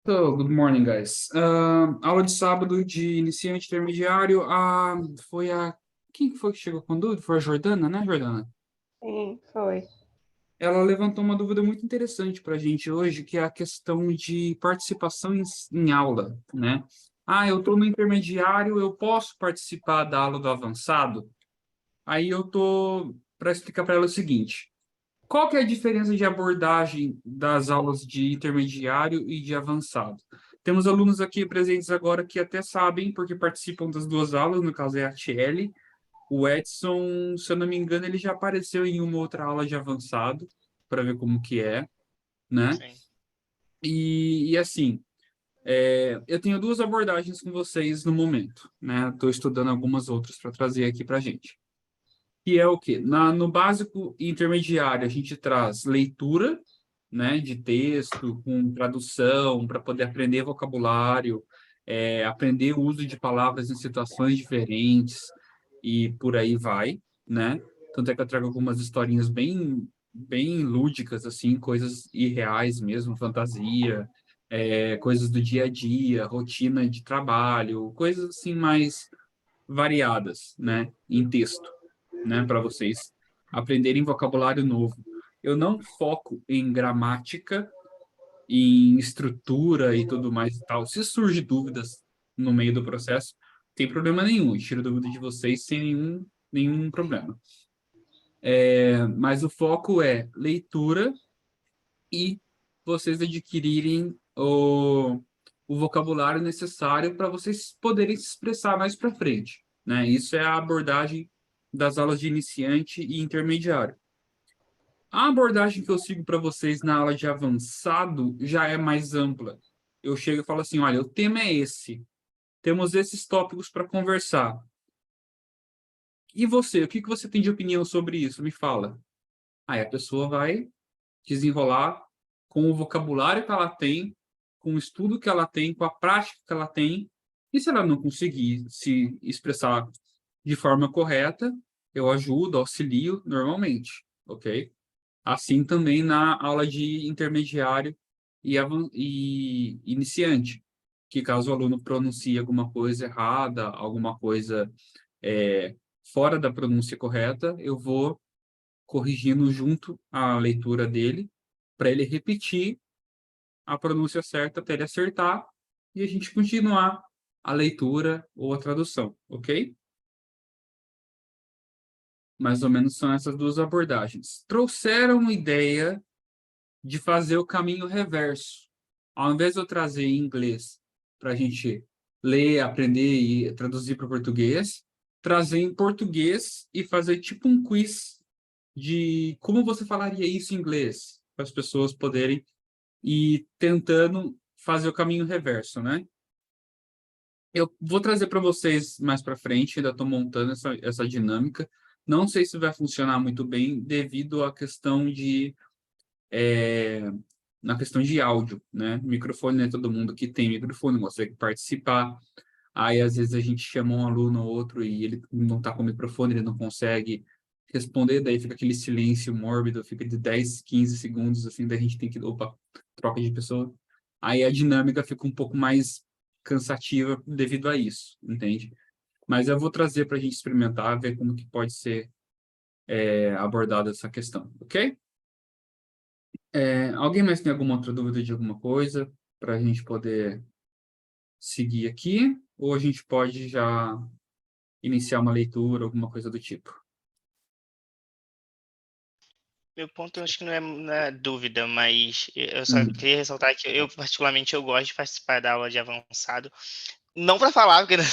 So, good morning, guys. Aula de sábado de iniciante intermediário. Foi a. Quem que foi que chegou com dúvida? Foi a Jordana, né, Jordana? Sim, foi. Ela levantou uma dúvida muito interessante para a gente hoje, que é a questão de participação em aula, né? Eu estou no intermediário, eu posso participar da aula do avançado? Aí eu tô para explicar para ela o seguinte. Qual que é a diferença de abordagem das aulas de intermediário e de avançado? Temos alunos aqui presentes agora que até sabem, porque participam das duas aulas, no caso é a Tiele. O Edson, se eu não me engano, ele já apareceu em uma outra aula de avançado, para ver como que é, né? Sim. E assim, eu tenho duas abordagens com vocês no momento, né? Estou estudando algumas outras para trazer aqui para a gente. Que é o quê? No básico e intermediário, a gente traz leitura, né, de texto, com tradução, para poder aprender vocabulário, aprender o uso de palavras em situações diferentes, e por aí vai, né? Tanto é que eu trago algumas historinhas bem lúdicas, assim, coisas irreais mesmo, fantasia, coisas do dia a dia, rotina de trabalho, coisas assim mais variadas, né, em texto, né, para vocês aprenderem vocabulário novo. Eu não foco em gramática, em estrutura e tudo mais e tal. Se surge dúvidas no meio do processo, tem problema nenhum. Eu tiro dúvida de vocês sem nenhum problema. Mas o foco é leitura e vocês adquirirem o vocabulário necessário para vocês poderem se expressar mais para frente, né? Isso é a abordagem das aulas de iniciante e intermediário. A abordagem que eu sigo para vocês na aula de avançado já é mais ampla. Eu chego e falo assim, olha, o tema é esse. Temos esses tópicos para conversar. E você, o que que você tem de opinião sobre isso? Me fala. Aí a pessoa vai desenrolar com o vocabulário que ela tem, com o estudo que ela tem, com a prática que ela tem. E se ela não conseguir se expressar de forma correta, eu ajudo, auxilio normalmente, ok? Assim também na aula de intermediário e iniciante, que caso o aluno pronuncie alguma coisa errada, alguma coisa é, fora da pronúncia correta, eu vou corrigindo junto à leitura dele, para ele repetir a pronúncia certa até ele acertar e a gente continuar a leitura ou a tradução, ok? Mais ou menos são essas duas abordagens. Trouxeram uma ideia de fazer o caminho reverso. Ao invés de eu trazer em inglês para a gente ler, aprender e traduzir para o português, trazer em português e fazer tipo um quiz de como você falaria isso em inglês, para as pessoas poderem ir tentando fazer o caminho reverso, né? Eu vou trazer para vocês mais para frente, ainda estou montando essa dinâmica. Não sei se vai funcionar muito bem devido à questão é, na questão de áudio, né? Microfone, né? Todo mundo que tem microfone consegue participar. Aí, às vezes, a gente chama um aluno ou outro e ele não está com o microfone, ele não consegue responder, daí fica aquele silêncio mórbido, fica de 10, 15 segundos, assim, daí a gente tem que, opa, troca de pessoa. Aí a dinâmica fica um pouco mais cansativa devido a isso, entende? Mas eu vou trazer para a gente experimentar, ver como que pode ser abordada essa questão, ok? Alguém mais tem alguma outra dúvida de alguma coisa para a gente poder seguir aqui? Ou a gente pode já iniciar uma leitura, alguma coisa do tipo? Meu ponto, eu acho que não é dúvida, mas eu só Hum. queria ressaltar que eu, particularmente, eu gosto de participar da aula de avançado. Não para falar, porque eu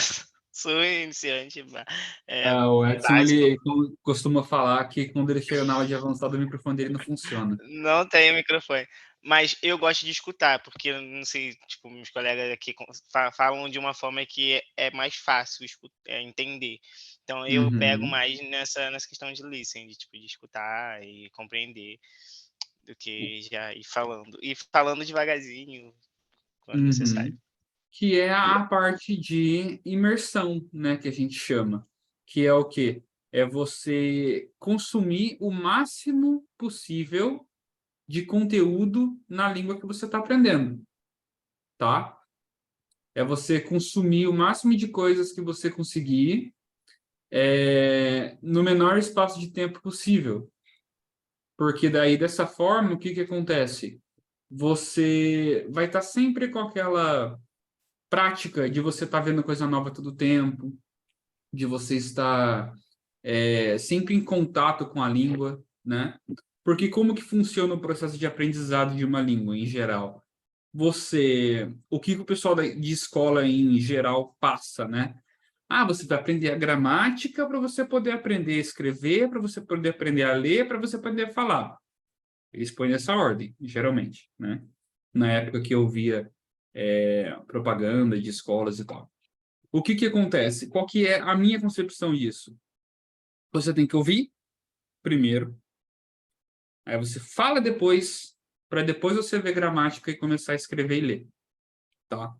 sou iniciante O Edson, básico, ele costuma falar que quando ele chega na aula de avançado, o microfone dele não funciona. não tenho microfone. Mas eu gosto de escutar, porque eu não sei, tipo, meus colegas aqui falam de uma forma que é mais fácil entender. Então eu pego Uhum. mais nessa questão de listening, de, tipo, de escutar e compreender, do que já ir falando. E falando devagarzinho, quando necessário. Uhum. Que é E a parte de imersão, né, que a gente chama. Que é o quê? É você consumir o máximo possível de conteúdo na língua que você está aprendendo. tá? É você consumir o máximo de coisas que você conseguir no menor espaço de tempo possível. Porque daí, dessa forma, o que que acontece? Você vai estar sempre com aquela prática de você estar vendo coisa nova todo tempo, de você estar sempre em contato com a língua, né? Porque como que funciona o processo de aprendizado de uma língua, em geral? O que que o pessoal de escola, em geral, passa, né? Ah, você vai aprender a gramática para você poder aprender a escrever, para você poder aprender a ler, para você poder falar. Eles põem nessa ordem, geralmente, né? Na época que eu via propaganda de escolas e tal. O que que acontece? Qual que é a minha concepção disso? Você tem que ouvir primeiro, aí você fala depois, para depois você ver gramática e começar a escrever e ler, tá?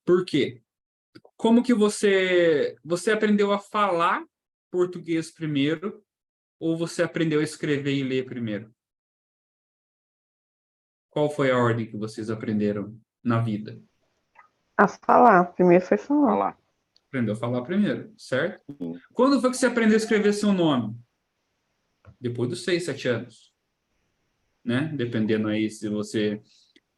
Por quê? Como que você aprendeu a falar português primeiro ou você aprendeu a escrever e ler primeiro? Qual foi a ordem que vocês aprenderam na vida? A falar. Primeiro foi falar. Falar. Aprendeu a falar primeiro, certo? Quando foi que você aprendeu a escrever seu nome? Depois dos 6, 7 anos, né? Dependendo aí se você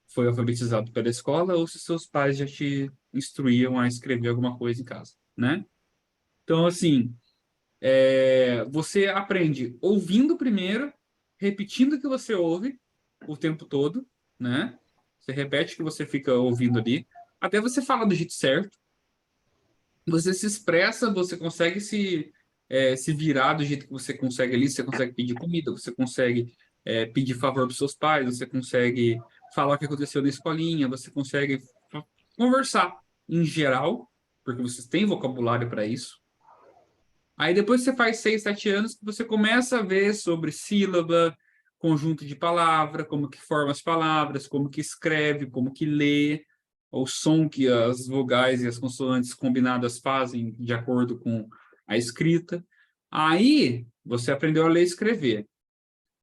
foi alfabetizado pela escola ou se seus pais já te instruíam a escrever alguma coisa em casa, né? Então, assim, você aprende ouvindo primeiro, repetindo o que você ouve o tempo todo, né? Você repete o que você fica ouvindo ali, até você falar do jeito certo. Você se expressa, você consegue se virar do jeito que você consegue ali, você consegue pedir comida, você consegue pedir favor para os seus pais, você consegue falar o que aconteceu na escolinha, você consegue conversar em geral, porque você tem vocabulário para isso. Aí depois você faz 6, 7 anos que você começa a ver sobre sílaba, conjunto de palavra, como que forma as palavras, como que escreve, como que lê, o som que as vogais e as consoantes combinadas fazem de acordo com a escrita. Aí você aprendeu a ler e escrever.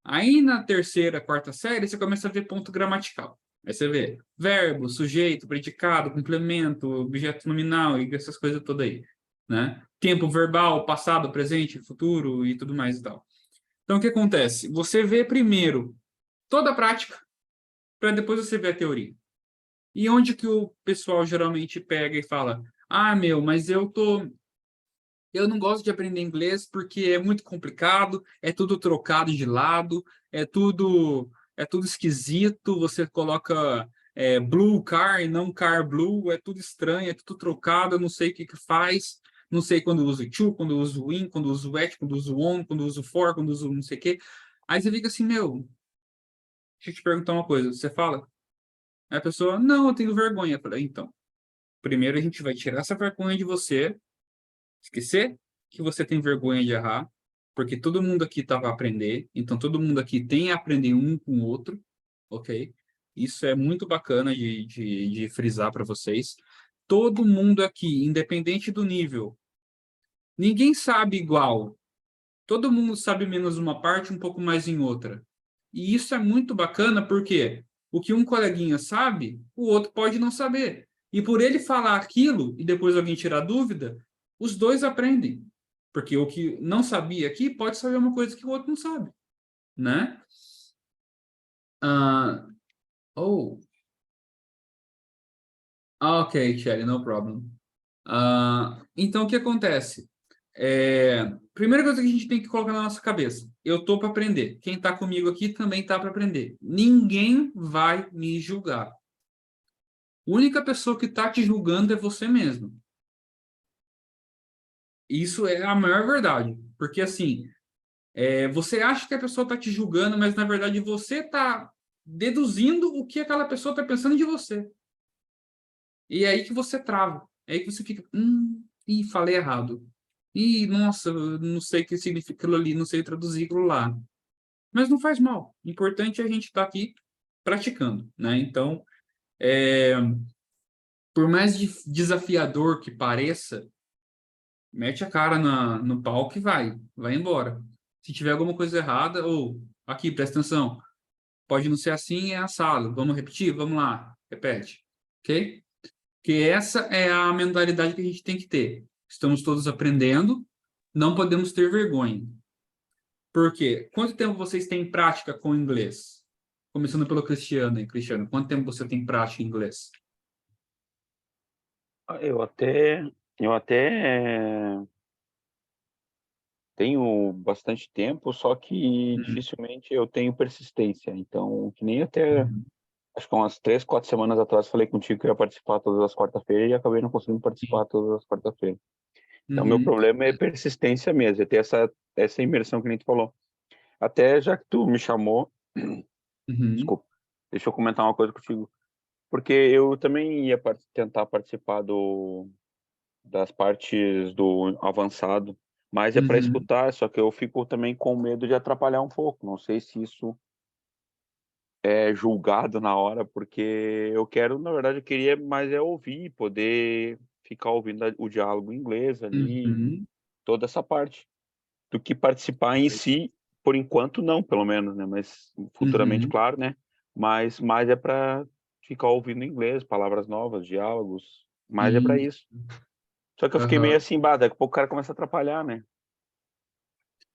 Aí na terceira, quarta série, você começa a ver ponto gramatical. Aí você vê verbo, sujeito, predicado, complemento, objeto nominal e essas coisas todas aí, né? Tempo verbal, passado, presente, futuro e tudo mais e tal. Então, o que acontece? Você vê primeiro toda a prática, para depois você ver a teoria. E onde que o pessoal geralmente pega e fala: ah, meu, mas eu não gosto de aprender inglês porque é muito complicado, é tudo trocado de lado, é tudo esquisito, você coloca blue car e não car blue, é tudo estranho, é tudo trocado, eu não sei o que que faz, não sei quando uso to, quando uso in, quando uso at, quando uso on, quando uso for, quando uso não sei o quê. Aí você fica assim, meu, deixa eu te perguntar uma coisa, você fala? Aí a pessoa, não, eu tenho vergonha. Eu falei, então, primeiro a gente vai tirar essa vergonha de você, esquecer que você tem vergonha de errar, porque todo mundo aqui estava a aprender, então todo mundo aqui tem a aprender um com o outro, ok? Isso é muito bacana de frisar para vocês. Todo mundo aqui, independente do nível, ninguém sabe igual. Todo mundo sabe menos uma parte, um pouco mais em outra. E isso é muito bacana porque o que um coleguinha sabe, o outro pode não saber. E por ele falar aquilo e depois alguém tirar dúvida, os dois aprendem. Porque o que não sabia aqui pode saber uma coisa que o outro não sabe, né? Ah, oh, ok, Shelly, no problem. Então, o que acontece? Primeira coisa que a gente tem que colocar na nossa cabeça, eu tô para aprender. Quem está comigo aqui também tá para aprender. Ninguém vai me julgar. A única pessoa que está te julgando é você mesmo. Isso é a maior verdade. Porque, assim, você acha que a pessoa está te julgando, mas, na verdade, você está deduzindo o que aquela pessoa está pensando de você. E é aí que você trava. É aí que você fica, falei errado. Ih, nossa, não sei o que significa aquilo ali, não sei traduzir aquilo lá. Mas não faz mal. O importante é a gente estar aqui praticando, né? Então, por mais desafiador que pareça, mete a cara no palco e vai embora. Se tiver alguma coisa errada, ou aqui, presta atenção, pode não ser assim, é assado. Vamos repetir? Vamos lá, repete. ok? Que essa é a mentalidade que a gente tem que ter. Estamos todos aprendendo, não podemos ter vergonha. Por quê? Quanto tempo vocês têm prática com inglês? Começando pelo Cristiano aí. Cristiano, quanto tempo você tem prática em inglês? Eu até tenho bastante tempo, só que Uhum. dificilmente eu tenho persistência. Então, que nem até, Uhum. acho que umas 3, 4 semanas atrás falei contigo que eu ia participar todas as quarta-feiras e acabei não conseguindo participar todas as quarta-feiras. Então, meu Uhum. problema é persistência mesmo, é ter essa imersão que nem tu falou. Até já que tu me chamou, Uhum. desculpa, deixa eu comentar uma coisa contigo. Porque eu também ia tentar participar das partes do avançado, mas é para Uhum. escutar, só que eu fico também com medo de atrapalhar um pouco. Não sei se isso é julgado na hora, porque eu quero, na verdade, eu queria mais é ouvir, poder ficar ouvindo o diálogo em inglês ali, Uhum. toda essa parte, do que participar em si, por enquanto não, pelo menos, né? Mas futuramente, Uhum. claro, né? Mas mais é para ficar ouvindo inglês, palavras novas, diálogos, mais é para Sim. isso. Só que eu fiquei meio Aham. assim, bah, daqui a pouco o cara começa a atrapalhar, né?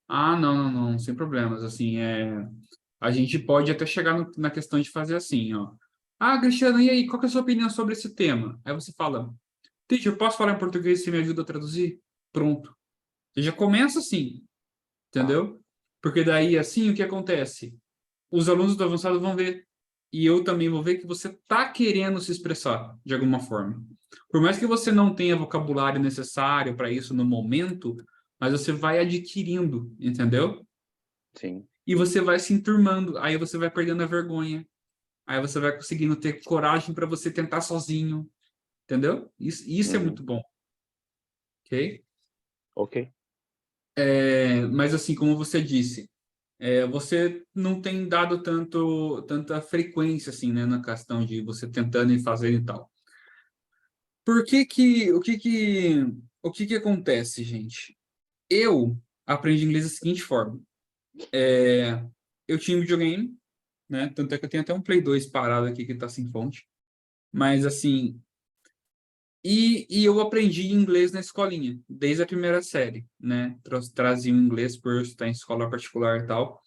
Ah, não, não, não, sem problemas. Assim, a gente pode até chegar na questão de fazer assim, ó. Ah, Cristiano, e aí, qual que é a sua opinião sobre esse tema? Aí você fala, Teacher, eu posso falar em português e você me ajuda a traduzir? Pronto. Você já começa assim, Tá. entendeu? Porque daí, assim, o que acontece? Os alunos do avançado vão ver, e eu também vou ver que você está querendo se expressar de alguma forma. Por mais que você não tenha vocabulário necessário para isso no momento, mas você vai adquirindo, entendeu? Sim. E você vai se enturmando, aí você vai perdendo a vergonha, aí você vai conseguindo ter coragem para você tentar sozinho, entendeu? Isso é Uhum. muito bom, ok? Ok. Mas assim, como você disse, você não tem dado tanta frequência assim, né, na questão de você tentando e fazer e tal. O que que acontece, gente? Eu aprendi inglês da seguinte forma. Eu tinha um videogame, né? Tanto é que eu tenho até um Play 2 parado aqui que tá sem fonte. Mas assim, e eu aprendi inglês na escolinha, desde a primeira série, né? Traziam inglês por eu estar em escola particular e tal.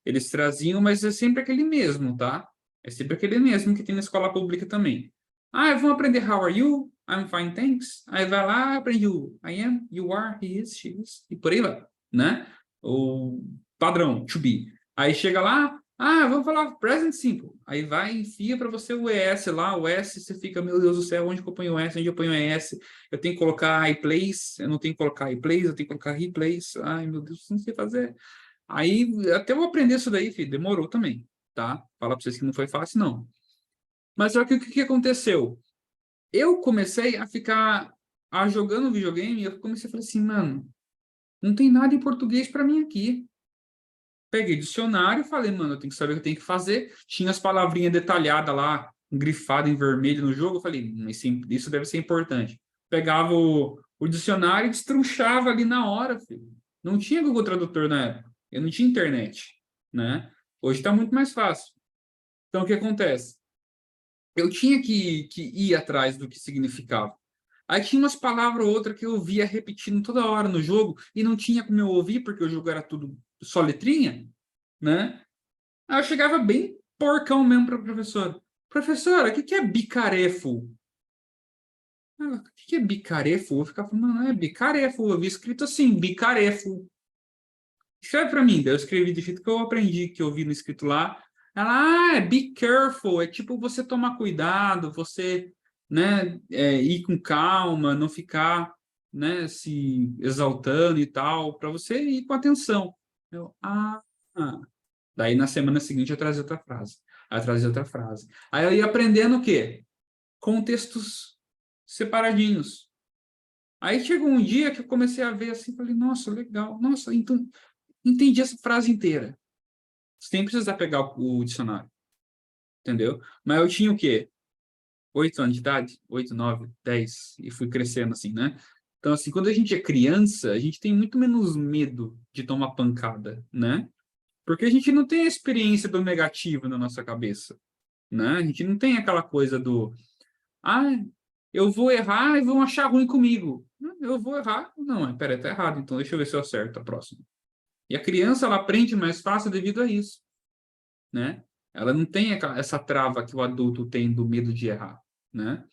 Eles traziam, mas é sempre aquele mesmo, tá? É sempre aquele mesmo que tem na escola pública também. Ah, vamos aprender how are you? I'm fine, thanks. Aí vai lá, aprende o I am, you are, he is, she is, e por aí vai, né? O padrão, to be. Aí chega lá, vamos falar present simple. Aí vai, enfia para você o ES lá, o S, você fica, meu Deus do céu, onde que eu ponho o S? Onde eu ponho o ES? Eu tenho que colocar I place, eu não tenho que colocar I place, eu tenho que colocar he place. Ai, meu Deus, não sei fazer. Aí, até eu aprender isso daí, filho, demorou também, tá? Falar pra vocês que não foi fácil, não. Mas só que o que que aconteceu? Eu comecei a ficar jogando videogame e eu comecei a falar assim, mano, não tem nada em português para mim aqui. Peguei dicionário e falei, mano, eu tenho que saber o que eu tenho que fazer. Tinha as palavrinhas detalhadas lá, grifado em vermelho no jogo. Eu falei, isso deve ser importante. Pegava o dicionário e destrunchava ali na hora, filho. Não tinha Google Tradutor na época. Eu não tinha internet, né? Hoje está muito mais fácil. Então, o que acontece? Eu tinha que ir atrás do que significava. Aí tinha umas palavras ou outra que eu via repetindo toda hora no jogo e não tinha como eu ouvir, porque o jogo era tudo só letrinha, né? Aí eu chegava bem porcão mesmo para a professora. Professora, o que que é bicarefo? Ela, o que que é bicarefo? Eu ficava falando, não é bicarefo. Eu vi escrito assim, bicarefo. Escreve para mim. Daí eu escrevi do jeito que eu aprendi, que eu vi no escrito lá. Ela, é be careful. É tipo você tomar cuidado, você, né, ir com calma, não ficar, né, se exaltando e tal, para você ir com atenção. Ah. Daí na semana seguinte eu trazia outra frase. Aí eu trazia outra frase. Aí eu ia aprendendo o quê? Contextos separadinhos. Aí chegou um dia que eu comecei a ver assim, falei, nossa, legal. Nossa, então entendi essa frase inteira. Sem precisar pegar o dicionário, entendeu? Mas eu tinha o quê? 8 anos de idade? 8, 9, 10. E fui crescendo assim, né? Então, assim, quando a gente é criança, a gente tem muito menos medo de tomar pancada, né? Porque a gente não tem a experiência do negativo na nossa cabeça, né? A gente não tem aquela coisa do Ah, eu vou errar e vão achar ruim comigo. Eu vou errar? Não, peraí, tá errado, então deixa eu ver se eu acerto a próxima. E a criança, ela aprende mais fácil devido a isso, né? Ela não tem essa trava que o adulto tem do medo de errar, né?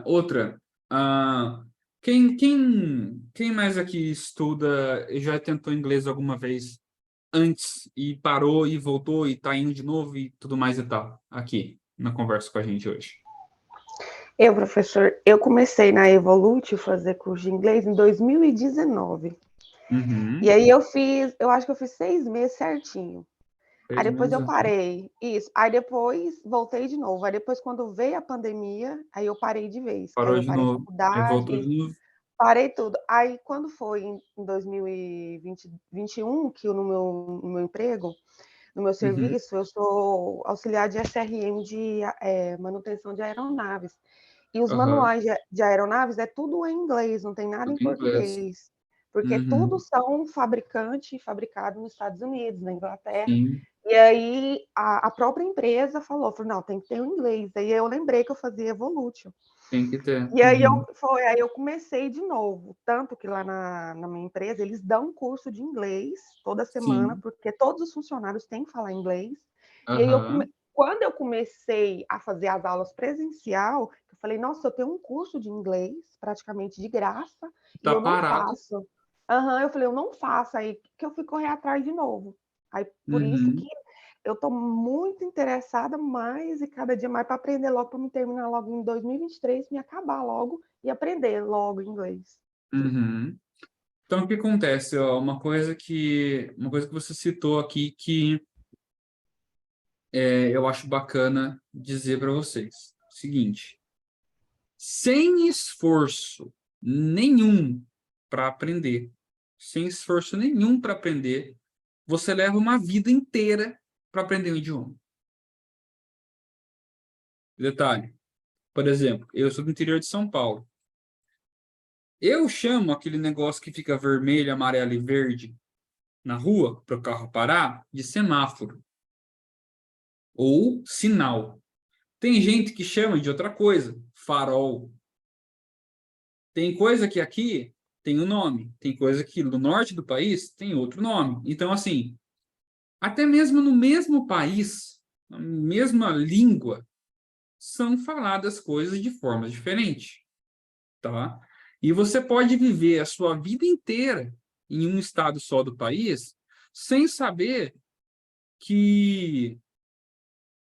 Outra, quem mais aqui estuda e já tentou inglês alguma vez antes e parou e voltou e tá indo de novo e tudo mais e tal, aqui na conversa com a gente hoje? Eu, professor, eu comecei na Evolute fazer curso de inglês em 2019. Uhum. E aí eu acho que eu fiz 6 meses certinho. Aí 6 depois eu meses. parei, isso. Aí depois voltei de novo. Aí depois, quando veio a pandemia, aí eu parei de vez. Que aí Parou eu de parei novo. Aí faculdade, voltou de isso. novo. Parei tudo. Aí quando foi em 2021, que no meu emprego, no meu Uhum. serviço, eu sou auxiliar de SRM de manutenção de aeronaves. E os Aham. manuais de aeronaves é tudo em inglês, não tem nada em Tudo em inglês. português. Porque tudo Uhum. são fabricado nos Estados Unidos, na Inglaterra. Sim, E aí a própria empresa falou, não, tem que ter o inglês. Aí eu lembrei que eu fazia Evolution. tem que ter. E aí Uhum. aí eu comecei de novo. Tanto que lá na minha empresa eles dão um curso de inglês toda semana, Sim. porque todos os funcionários têm que falar inglês. E aí Aham. quando eu comecei a fazer as aulas presencial, eu falei, nossa, eu tenho um curso de inglês praticamente de graça e Tá eu não parado. faço. Aham, eu falei, eu não faço, aí que eu fui correr atrás de novo. Aí por isso que Uhum. eu estou muito interessada mais e cada dia mais para aprender logo, para me terminar logo em 2023, me acabar logo e aprender logo inglês. Uhum. Então, o que acontece? Ó, uma coisa que você citou aqui que eu acho bacana dizer para vocês. Seguinte, sem esforço nenhum para aprender, sem esforço nenhum para aprender, você leva uma vida inteira para aprender um idioma. Detalhe, por exemplo, eu sou do interior de São Paulo. Eu chamo aquele negócio que fica vermelho, amarelo e verde na rua para o carro parar de semáforo ou sinal. Tem gente que chama de outra coisa, farol. Tem coisa que aqui tem um nome, tem coisa que no norte do país tem outro nome. Então, assim, até mesmo no mesmo país, na mesma língua, são faladas coisas de formas diferentes, tá? E você pode viver a sua vida inteira em um estado só do país sem saber que,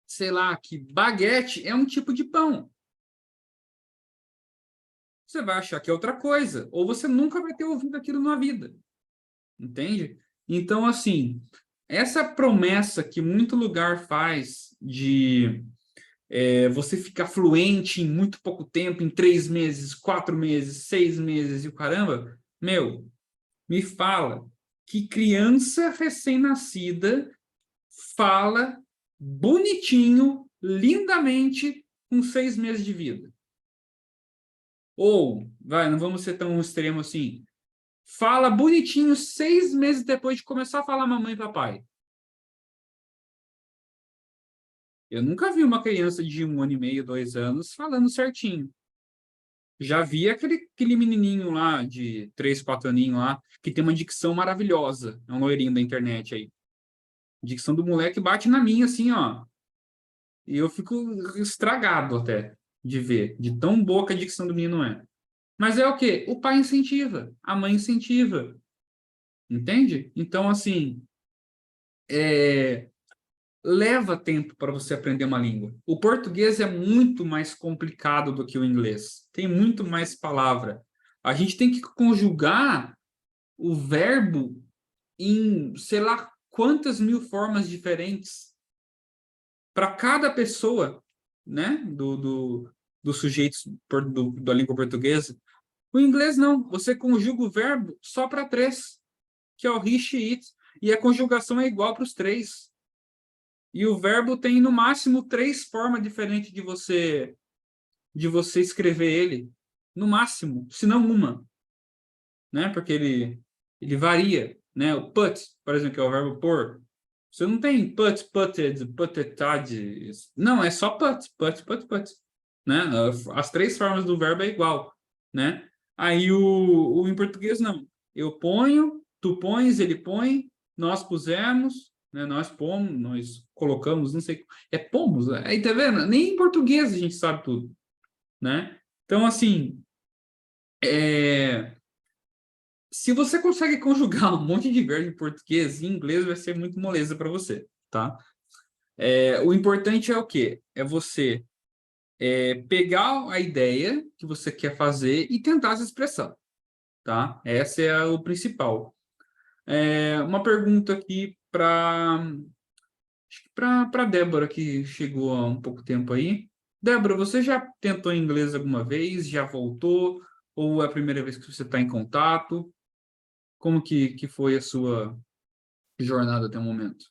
sei lá, que baguete é um tipo de pão. Você vai achar que é outra coisa, ou você nunca vai ter ouvido aquilo na vida, entende? Então, assim, essa promessa que muito lugar faz de você ficar fluente em muito pouco tempo, em 3 meses, 4 meses, 6 meses e o caramba, meu, me fala que criança recém-nascida fala bonitinho, lindamente, com 6 meses de vida. Ou, vai, não vamos ser tão extremo assim. Fala bonitinho 6 meses depois de começar a falar mamãe e papai. Eu nunca vi uma criança de 1 ano e meio, 2 anos, falando certinho. Já vi aquele menininho lá, de 3, 4 aninhos lá, que tem uma dicção maravilhosa. É um loirinho da internet aí. Dicção do moleque bate na minha, assim, ó. E eu fico estragado até de ver, de tão boa que a dicção do menino é. Mas é o quê? O pai incentiva, a mãe incentiva. Entende? Então, assim, leva tempo para você aprender uma língua. O português é muito mais complicado do que o inglês. Tem muito mais palavra. A gente tem que conjugar o verbo em, sei lá, quantas mil formas diferentes para cada pessoa, né, dos sujeitos da língua portuguesa. O inglês não. Você conjuga o verbo só para 3, que é o he, she, it, e a conjugação é igual para os 3. E o verbo tem no máximo 3 formas diferentes de você escrever ele, no máximo, se não uma, né? Porque ele varia, né? O put, por exemplo, que é o verbo pôr, Você não tem put, putted, putted. Não, é só put, né? As 3 formas do verbo é igual, né? Aí o em português não. Eu ponho, tu pões, ele põe, nós pusemos, né? Nós pomos, nós colocamos, não sei. É pomos, né? Aí tá vendo? Nem em português a gente sabe tudo, né? Então, assim, se você consegue conjugar um monte de verbo em português e em inglês, vai ser muito moleza para você, tá? O importante é o quê? É você pegar a ideia que você quer fazer e tentar se expressar, tá? Essa é o principal. Uma pergunta aqui para Débora, que chegou há um pouco tempo aí. Débora, você já tentou inglês alguma vez? Já voltou? Ou é a primeira vez que você está em contato? Como que foi a sua jornada até o momento?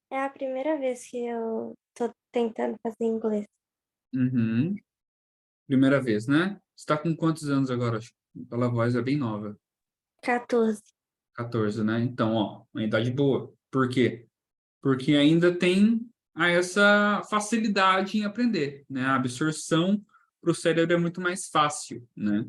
É a primeira vez que eu tô tentando fazer inglês. Uhum. Primeira vez, né? Você está com quantos anos agora? Acho que pela voz é bem nova. 14. 14, né? Então, ó, uma idade boa. Por quê? Porque ainda tem essa facilidade em aprender, né? A absorção para o cérebro é muito mais fácil, né?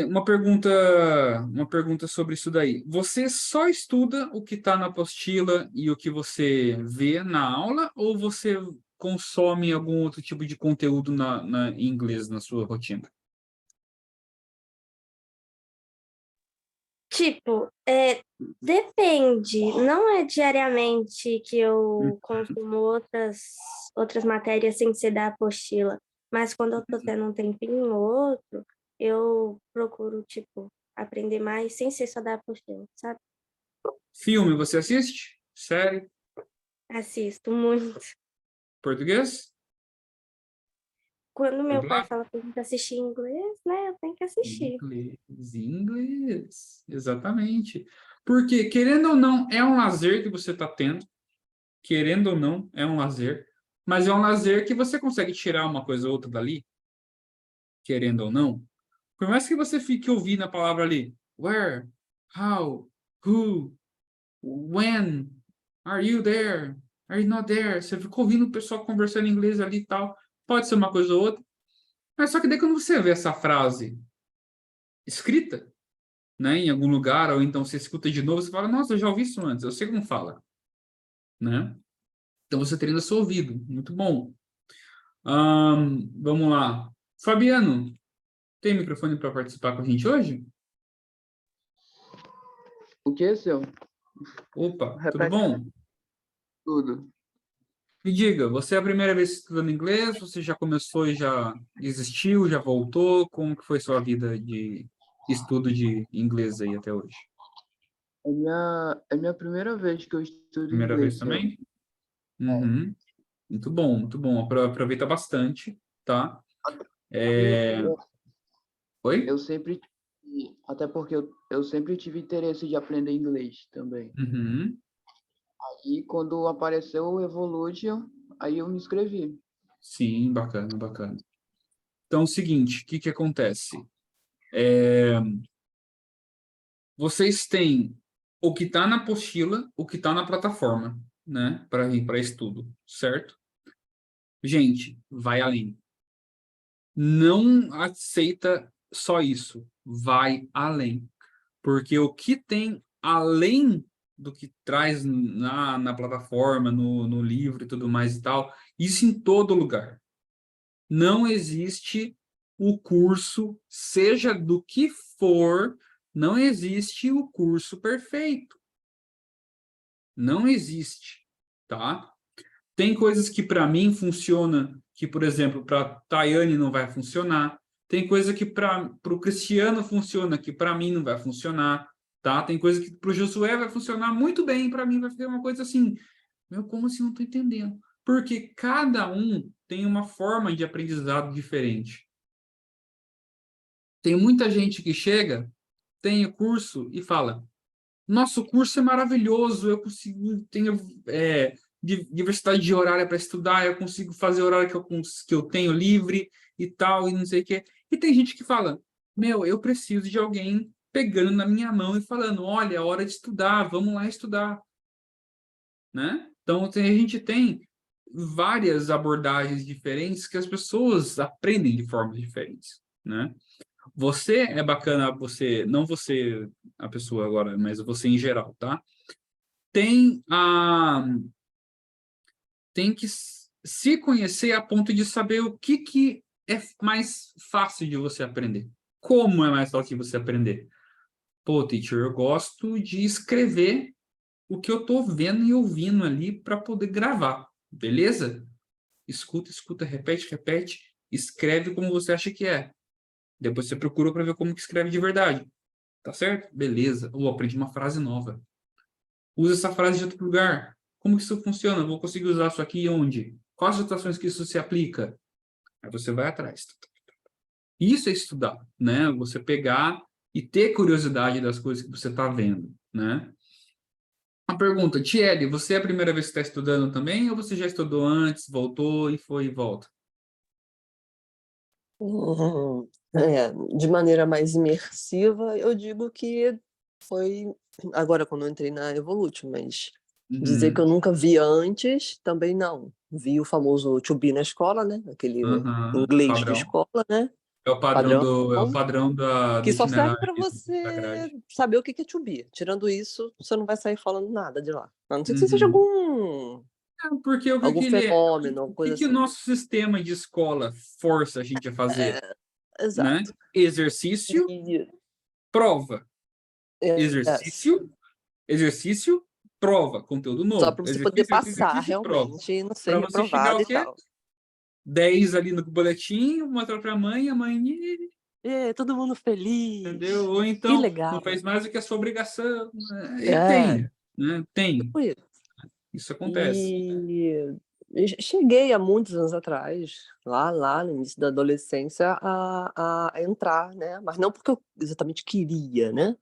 Uma pergunta sobre isso daí. Você só estuda o que está na apostila e o que você vê na aula, ou você consome algum outro tipo de conteúdo em inglês na sua rotina? Tipo, depende. Não é diariamente que eu consumo outras matérias sem ser da apostila. Mas quando eu tô tendo um tempinho ou outro, eu procuro, tipo, aprender mais sem ser só da apostila, sabe? Filme, você assiste? Série? Assisto muito. Português? Quando meu pai Dublado? fala pra gente assistir em inglês, né, eu tenho que assistir. Inglês. Exatamente. Porque, querendo ou não, é um lazer que você está tendo. Querendo ou não, é um lazer. Mas é um lazer que você consegue tirar uma coisa ou outra dali, querendo ou não. Por mais que você fique ouvindo a palavra ali, where, how, who, when, are you there, are you not there? Você fica ouvindo o pessoal conversando em inglês ali e tal. Pode ser uma coisa ou outra. Mas só que daí quando você vê essa frase escrita, né, em algum lugar, ou então você escuta de novo, você fala, nossa, eu já ouvi isso antes, eu sei como fala, né? Então você treina seu ouvido, muito bom. Vamos lá. Fabiano, tem microfone para participar com a gente hoje? O que, seu? Opa, tudo Repete. bom? Tudo. Me diga, você é a primeira vez estudando inglês? Você já começou e já desistiu, já voltou? Como que foi sua vida de estudo de inglês aí até hoje? É minha primeira vez que eu estudo Primeira vez inglês, seu. também? Uhum. Muito bom, muito bom. Aproveita bastante, tá? Oi? Eu sempre até porque eu sempre tive interesse de aprender inglês também. Uhum. E quando apareceu o Evolution, aí eu me inscrevi. Sim, bacana, bacana. Então, é o seguinte, o que acontece? Vocês têm o que está na apostila, o que está na plataforma, né? Para estudo, certo? Gente, vai além. Não aceita só isso. Vai além. Porque o que tem além do que traz na plataforma, no livro e tudo mais e tal, isso em todo lugar. Não existe o curso, seja do que for, não existe o curso perfeito. Não existe, tá? Tem coisas que para mim funciona, que, por exemplo, para Tayane não vai funcionar. Tem coisa que para o Cristiano funciona, que para mim não vai funcionar, tá? Tem coisa que para o Josué vai funcionar muito bem, para mim vai ficar uma coisa assim, meu, como assim? Não estou entendendo. Porque cada um tem uma forma de aprendizado diferente. Tem muita gente que chega, tem o curso e fala, nosso curso é maravilhoso, eu consigo, tenho diversidade de horário para estudar, eu consigo fazer o horário que eu tenho livre e tal, e não sei o quê. E tem gente que fala, meu, eu preciso de alguém pegando na minha mão e falando, olha, é hora de estudar, vamos lá estudar, né? Então, a gente tem várias abordagens diferentes que as pessoas aprendem de formas diferentes, né? Você é bacana, você, não você, a pessoa agora, mas você em geral, tá? Tem tem que se conhecer a ponto de saber o que é mais fácil de você aprender. Como é mais fácil de você aprender? Pô, teacher, eu gosto de escrever o que eu tô vendo e ouvindo ali para poder gravar, beleza? Escuta, repete, escreve como você acha que é. Depois você procura para ver como que escreve de verdade. Tá certo? Beleza. Ou aprendi uma frase nova. Usa essa frase de outro lugar. Como que isso funciona? Vou conseguir usar isso aqui onde? Quais situações que isso se aplica? Aí você vai atrás. Isso é estudar, né? Você pegar e ter curiosidade das coisas que você está vendo, né? A pergunta, Tiele, você é a primeira vez que está estudando também ou você já estudou antes, voltou e foi e volta? De maneira mais imersiva, eu digo que foi agora quando eu entrei na Evolute, mas dizer que eu nunca vi antes, também não. Vi o famoso to be na escola, né? Aquele inglês de Padrão. escola, né? É o padrão do Que só serve para itinerário da você grade. saber o que é to be. Tirando isso, você não vai sair falando nada de lá. A não ser que você seja Porque o algum que ele é? fenômeno, O coisa que o assim. nosso sistema de escola força a gente a fazer, né? Exato. Exercício, E, prova. yes. Exercício, prova. Conteúdo Só novo. para você poder passar Prova. realmente e não ser Para você chegar reprovado ao e quê? tal. 10 ali no boletim, mostrar para a mãe, Todo mundo feliz. entendeu? Ou Que então, legal. não fez mais do que a sua obrigação. Né? E É, tem, né? Tem. tipo isso. Isso acontece. E cheguei há muitos anos atrás, lá no início da adolescência, a entrar, né? Mas não porque eu exatamente queria, né?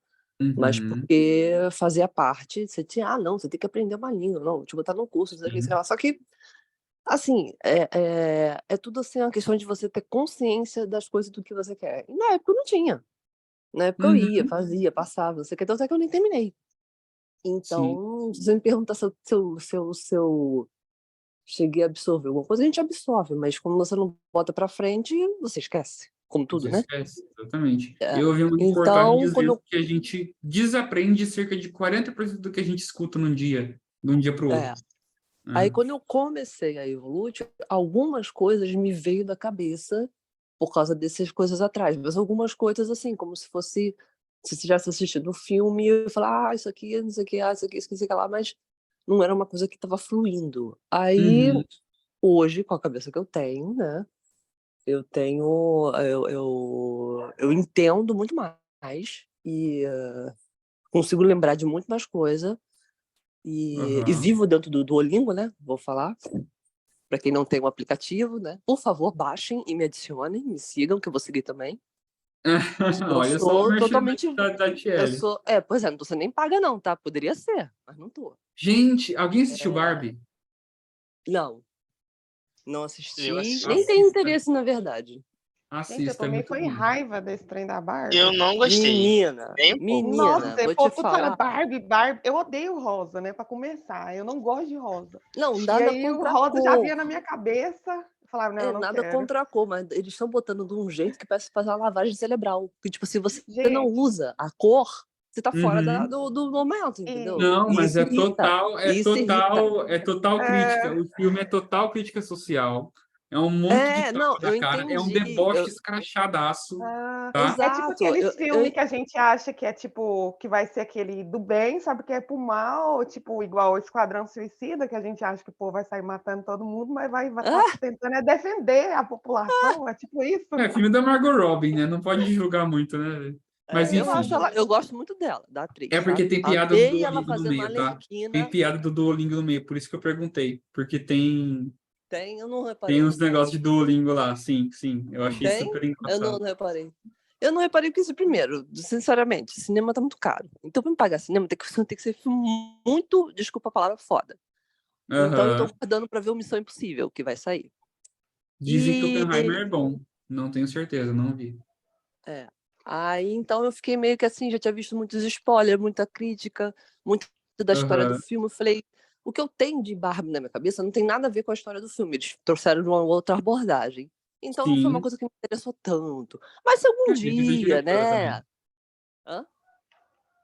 Mas porque fazia parte, você tinha, não, você tem que aprender uma língua, não, vou te botar num curso, não sei o que, sei lá. Só que, assim, é tudo assim, uma questão de você ter consciência das coisas do que você quer. E na época eu não tinha. Na época eu ia, fazia, passava, não sei o que, então até que eu nem terminei. Sim. Então, se você me perguntar se eu cheguei a absorver alguma coisa, a gente absorve, mas quando você não bota pra frente, você esquece. Como tudo, Você né? esquece, exatamente. Eu ouvi uma reportagem Então, quando dizendo que a gente desaprende cerca de 40% do que a gente escuta num dia, de um dia para o outro. Aí quando eu comecei a Evolute, algumas coisas me veio da cabeça por causa dessas coisas atrás, mas algumas coisas assim, como se fosse, se você tivesse assistido um filme e falar, isso aqui, não sei o que, isso aqui, isso aqui lá, mas não era uma coisa que estava fluindo. Aí, hoje, com a cabeça que eu tenho, né, eu entendo muito mais e consigo lembrar de muito mais coisa e vivo dentro do Duolingo, né, vou falar. Para quem não tem o aplicativo, né? Por favor, baixem e me adicionem, me sigam, que eu vou seguir também. Eu Olha só o sou merchan totalmente. da Tiele. Pois é, não tô sendo nem paga, não, tá? Poderia ser, mas não tô. Gente, alguém assistiu Barbie? Não assisti. Eu assisti. Nem tenho interesse, na verdade. Gente, eu Assista, é tomei muito foi bom. raiva desse trem da Barbie. Eu não gostei. Menina, Nem um pouco. Nossa, vou o te povo fala falar. Barbie. Eu odeio rosa, né? Pra começar. Eu não gosto de rosa. Não, E nada aí o contra a rosa já cor. vinha na minha cabeça. Eu falava, não, eu não Nada quero. contra a cor, mas eles estão botando de um jeito que parece fazer uma lavagem cerebral. Que, tipo, se você não Gente, usa a cor, você tá fora do momento, entendeu? Não, E mas isso irrita. Isso irrita. é total crítica. O filme é total crítica social. É um monte de Não, tapa na eu cara. É um entendi. deboche escrachadaço, tá? é tipo Exato. aqueles filmes que a gente acha que é tipo, que vai ser aquele do bem, sabe? Que é pro mal, tipo, igual o Esquadrão Suicida, que a gente acha que o povo vai sair matando todo mundo, mas vai estar tentando defender a população. É tipo isso. É filme da Margot Robbie, né? Não pode julgar muito, né? Mas Eu acho enfim. eu gosto muito dela, da atriz, É porque sabe? tem piada do Amei ela Duolingo no fazendo a meio, tá? Tem Arlequina. piada do Duolingo no meio, por isso que eu perguntei. Porque tem Eu não reparei. uns negócios de Duolingo lá, sim. Eu achei Tem? super Eu engraçado. não reparei. Eu não reparei porque, primeiro, sinceramente, cinema tá muito caro. Então, pra me pagar cinema, tem que ser filme muito, desculpa a palavra, foda. Então, eu tô guardando pra ver o Missão Impossível, que vai sair. Dizem que o Oppenheimer é bom. Não tenho certeza, não vi. Aí, então, eu fiquei meio que assim, já tinha visto muitos spoilers, muita crítica, muito da história do Aham. filme. Eu falei, o que eu tenho de Barbie na minha cabeça não tem nada a ver com a história do filme. Eles trouxeram uma outra abordagem. Então, não foi uma Sim. coisa que me interessou tanto. Mas se algum Devido à dia, diretora também. né? Hã?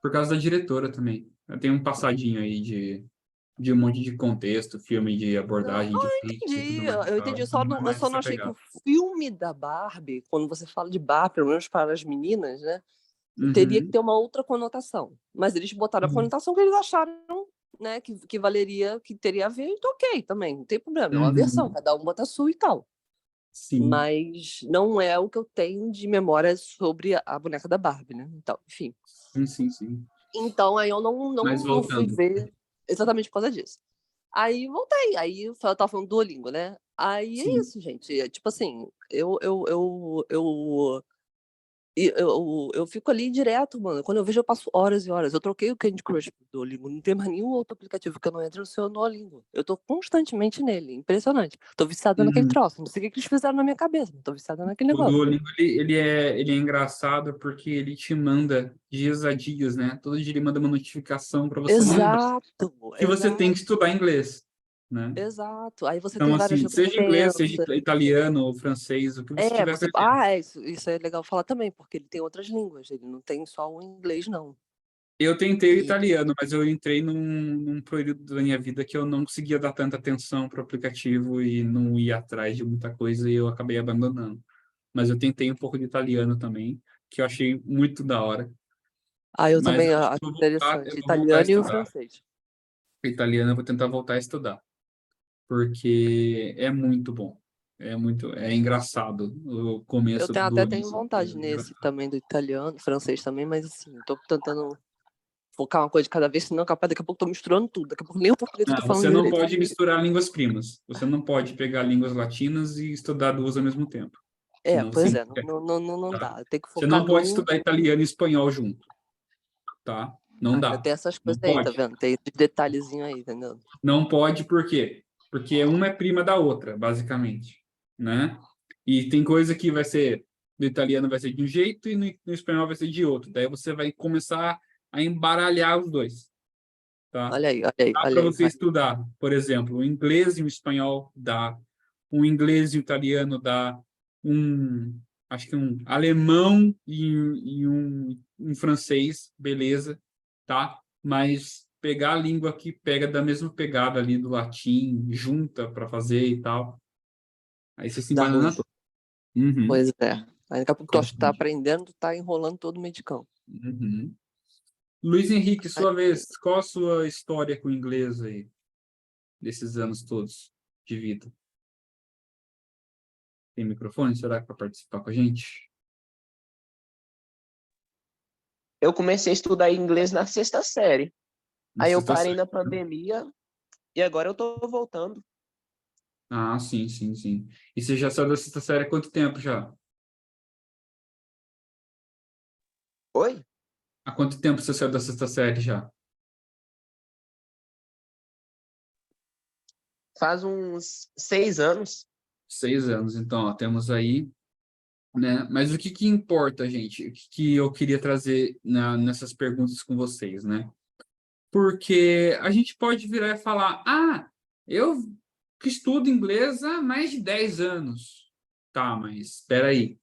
Por causa da diretora também. Tem um passadinho aí de um monte de contexto, filme de abordagem, de crítica e tudo Entendi, mais e eu tal. entendi. Então não é Eu mais só não essa achei que pegada. o filme da Barbie, quando você fala de Barbie, pelo menos para as meninas, né? Teria que Uhum. ter uma outra conotação. Mas eles botaram a Uhum. conotação que eles acharam, né, que valeria, que teria a ver, então ok, também, não tem problema, é uma versão, Uhum. cada um bota a sua e tal. Sim. Mas não é o que eu tenho de memória sobre a boneca da Barbie, né? Então, enfim. Sim. Então, aí eu Mas não fui voltando. ver exatamente por causa disso. Aí voltei, aí eu tava falando do Duolingo, né? Aí é Sim. isso, gente. É, tipo assim, eu fico ali direto, mano. Quando eu vejo, eu passo horas e horas. Eu troquei o Candy Crush pro Duolingo. Não tem mais nenhum outro aplicativo que eu não entre no seu Duolingo. Eu tô constantemente nele. Impressionante. Tô viciada naquele Uhum. troço. Não sei o que eles fizeram na minha cabeça. Mas tô viciada naquele O negócio. Duolingo, ele é engraçado porque ele te manda dias a dias, né? Todo dia ele manda uma notificação para você lembrar Exato, que você tem que estudar inglês, né? exato. Aí você Então, tem várias assim, seja inglês, seja recompensas. italiano ou francês, o que você estiver Você. aprendendo. Isso é legal falar também, porque ele tem outras línguas. Ele não tem só o inglês, não. Eu tentei o E, italiano, mas eu entrei num período da minha vida que eu não conseguia dar tanta atenção para o aplicativo e não ia atrás de muita coisa e eu acabei abandonando. Mas eu tentei um pouco de italiano também, que eu achei muito da hora. eu Mas também eu acho acho que eu interessante. vou voltar a Italiano e o estudar. francês. Italiano eu vou tentar voltar a estudar, porque é muito bom. É engraçado o Eu começo do tenho livro. vontade nesse também do italiano, francês também, mas assim, tô tentando focar uma coisa de cada vez, senão capaz daqui a pouco tô misturando tudo. Daqui a pouco nem o português eu tô Não, falando você não direito. pode misturar línguas primas. Você não pode pegar línguas latinas e estudar duas ao mesmo tempo. Senão você Pois é, enlouquece, não tá? dá. Tem que Você focar não pode num. estudar italiano e espanhol junto, tá? Não Ainda dá. tem essas Não coisas aí, tá pode. vendo? Tem esse detalhezinho aí, entendeu? Não pode por quê? Porque uma é prima da outra, basicamente, né? E tem coisa que vai ser no italiano vai ser de um jeito e no espanhol vai ser de outro. Daí você vai começar a embaralhar os dois, tá? Olha aí, olha aí, Dá olha para aí. você estudar, por exemplo, o inglês e o espanhol dá, um inglês e o italiano dá, acho que um alemão um francês, beleza, tá? Mas pegar a língua que pega da mesma pegada ali do latim, junta para fazer e tal, aí você se Dá embanana ruim. todo. Uhum. Pois é. Aí daqui a pouco tu acha que tá aprendendo, tu tá enrolando todo o medicão. Uhum. Luiz Henrique, Aí, sua vez, qual a sua história com o inglês aí, desses anos todos de vida? Tem microfone? Será que para participar com a gente? Eu comecei a estudar inglês na sexta série. Na Aí eu sexta parei série, na né? pandemia e agora eu tô voltando. Ah, sim. E você já saiu da sexta série há quanto tempo já? Oi? Há quanto tempo você saiu da sexta série já? Faz uns 6 anos. 6 anos. Então, ó, temos aí, né? Mas o que que importa, gente? O que que eu queria trazer nessas perguntas com vocês, né? Porque a gente pode virar e falar, eu que estudo inglês há mais de 10 anos. Tá, mas espera aí.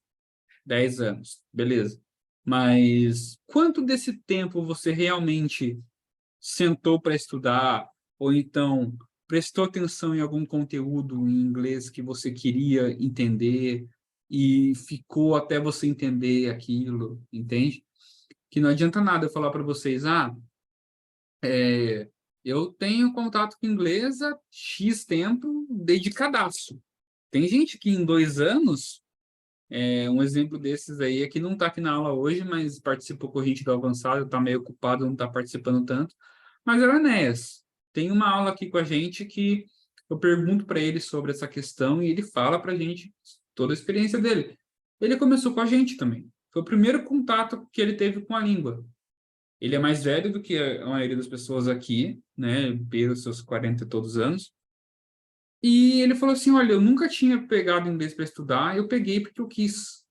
10 anos, beleza. Mas quanto desse tempo você realmente sentou para estudar, ou então prestou atenção em algum conteúdo em inglês que você queria entender e ficou até você entender aquilo, entende? Que não adianta nada eu falar para vocês, eu tenho contato com inglês há X tempo, dedicadaço. Tem gente que em 2 anos um exemplo desses aí é que não está aqui na aula hoje, mas participou com a gente do avançado, está meio ocupado, não está participando tanto. Mas é o Enéas. Tem uma aula aqui com a gente que eu pergunto para ele sobre essa questão e ele fala para a gente toda a experiência dele. Ele começou com a gente também. Foi o primeiro contato que ele teve com a língua. Ele é mais velho do que a maioria das pessoas aqui, né? Pelos seus 40 e todos anos. E ele falou assim, olha, eu nunca tinha pegado inglês para estudar, eu peguei porque eu quis.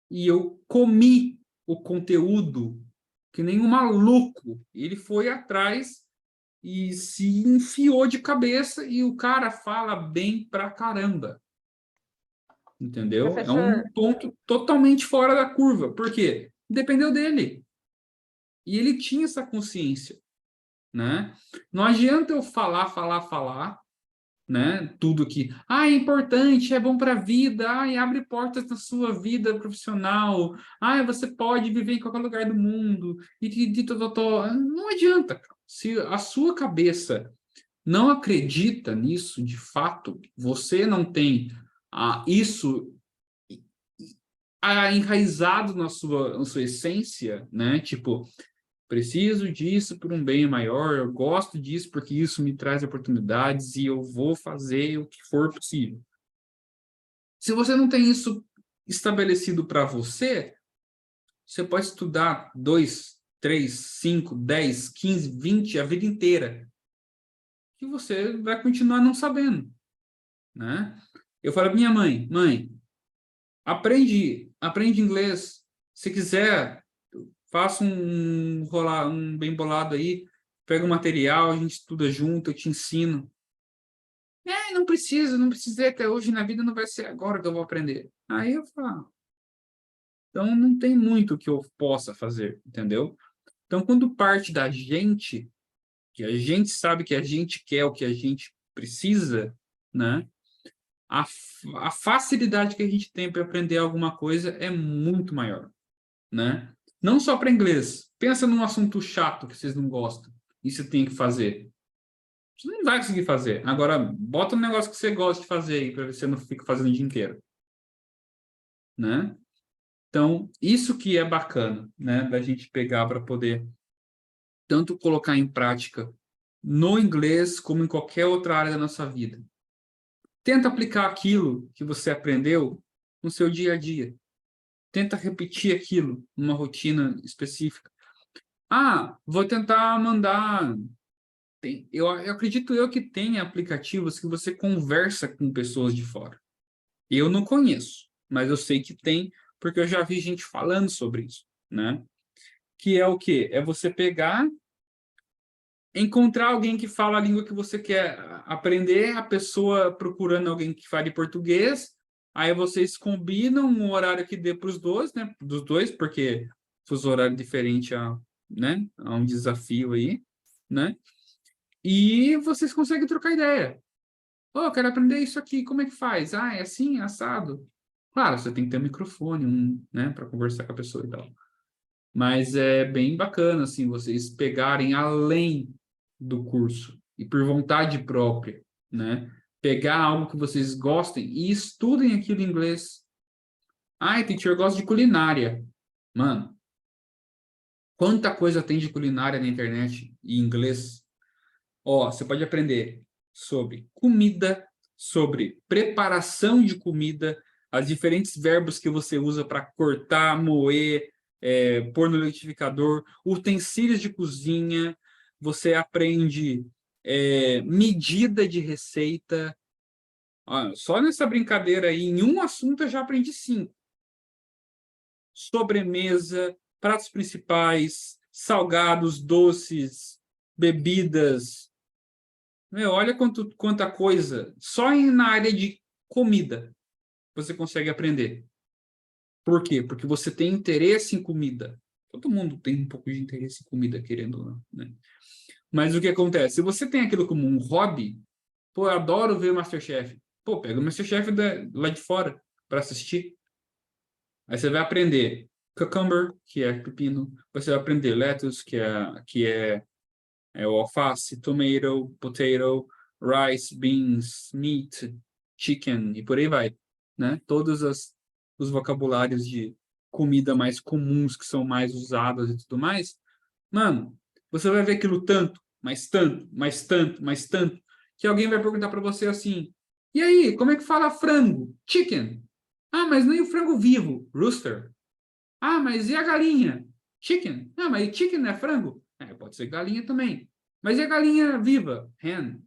E eu comi o conteúdo que nem um maluco. Ele foi atrás e se enfiou de cabeça e o cara fala bem pra caramba. Entendeu? É um ponto totalmente fora da curva. Por quê? Dependeu dele. E ele tinha essa consciência, né? Não adianta eu falar, né? Tudo que, é importante, é bom para a vida, abre portas na sua vida profissional, você pode viver em qualquer lugar do mundo, não adianta, cara. Se a sua cabeça não acredita nisso de fato, você não tem isso enraizado na sua essência, né? Tipo, preciso disso por um bem maior, eu gosto disso porque isso me traz oportunidades e eu vou fazer o que for possível. Se você não tem isso estabelecido para você, você pode estudar 2, 3, 5, 10, 15, 20, a vida inteira, que você vai continuar não sabendo, né? Eu falo para minha mãe, aprende inglês, se quiser, faça um bem bolado aí, pega o material, a gente estuda junto, eu te ensino. Não precisei até hoje na vida, não vai ser agora que eu vou aprender. Aí eu falo, então não tem muito que eu possa fazer, entendeu? Então, quando parte da gente, que a gente sabe que a gente quer o que a gente precisa, né? A facilidade que a gente tem para aprender alguma coisa é muito maior, né? Não só para inglês. Pensa num assunto chato que vocês não gostam e você tem que fazer. Você não vai conseguir fazer. Agora, bota um negócio que você gosta de fazer aí para você não ficar fazendo o dia inteiro, né? Então, isso que é bacana, né? Da gente pegar para poder tanto colocar em prática no inglês como em qualquer outra área da nossa vida. Tenta aplicar aquilo que você aprendeu no seu dia a dia. Tenta repetir aquilo numa rotina específica. Vou tentar mandar... Eu acredito que tem aplicativos que você conversa com pessoas de fora. Eu não conheço, mas eu sei que tem, porque eu já vi gente falando sobre isso, né? Que é o quê? É você pegar, encontrar alguém que fala a língua que você quer aprender, a pessoa procurando alguém que fale português, aí vocês combinam um horário que dê para os dois, né? Dos dois, porque fuso horário diferente né? Há um desafio aí, né? E vocês conseguem trocar ideia. Eu quero aprender isso aqui, como é que faz? É assim, assado. Claro, você tem que ter um microfone, né, para conversar com a pessoa e tal. Mas é bem bacana, assim, vocês pegarem além do curso e por vontade própria, né? Pegar algo que vocês gostem e estudem aquilo em inglês. Teacher, eu gosto de culinária. Mano, quanta coisa tem de culinária na internet em inglês? Você pode aprender sobre comida, sobre preparação de comida, as diferentes verbos que você usa para cortar, moer, pôr no liquidificador, utensílios de cozinha, você aprende medida de receita. Só nessa brincadeira aí, em um assunto eu já aprendi 5. Sobremesa, pratos principais, salgados, doces, bebidas. Olha quanta coisa, só na área de comida você consegue aprender. Por quê? Porque você tem interesse em comida. Todo mundo tem um pouco de interesse em comida, querendo ou não, né? Mas o que acontece? Se você tem aquilo como um hobby, eu adoro ver o MasterChef. Pega o MasterChef lá de fora para assistir. Aí você vai aprender cucumber, que é pepino. Você vai aprender lettuce, que é o alface, tomato, potato, rice, beans, meat, chicken, e por aí vai, né? Todos os vocabulários de comida mais comuns, que são mais usados e tudo mais. Mano, você vai ver aquilo tanto, mais tanto, mais tanto, mais tanto, que alguém vai perguntar para você assim, e aí, como é que fala frango? Chicken. Mas nem o frango vivo, rooster. Mas e a galinha? Chicken. Mas chicken não é frango? Pode ser galinha também. Mas e a galinha viva? Hen.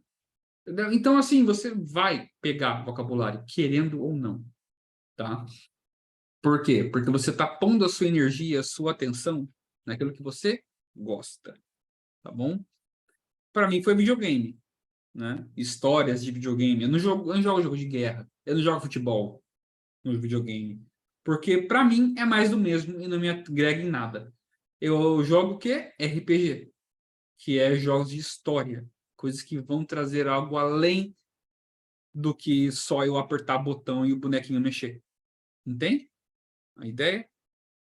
Então, assim, você vai pegar vocabulário, querendo ou não, tá? Por quê? Porque você está pondo a sua energia, a sua atenção naquilo que você gosta, tá bom? Para mim foi videogame, né? Histórias de videogame. Eu não jogo jogo de guerra. Eu não jogo futebol no videogame. Porque para mim é mais do mesmo e não me agrega em nada. Eu jogo o quê? RPG, que é jogos de história, coisas que vão trazer algo além do que só eu apertar botão e o bonequinho mexer. Entende? A ideia?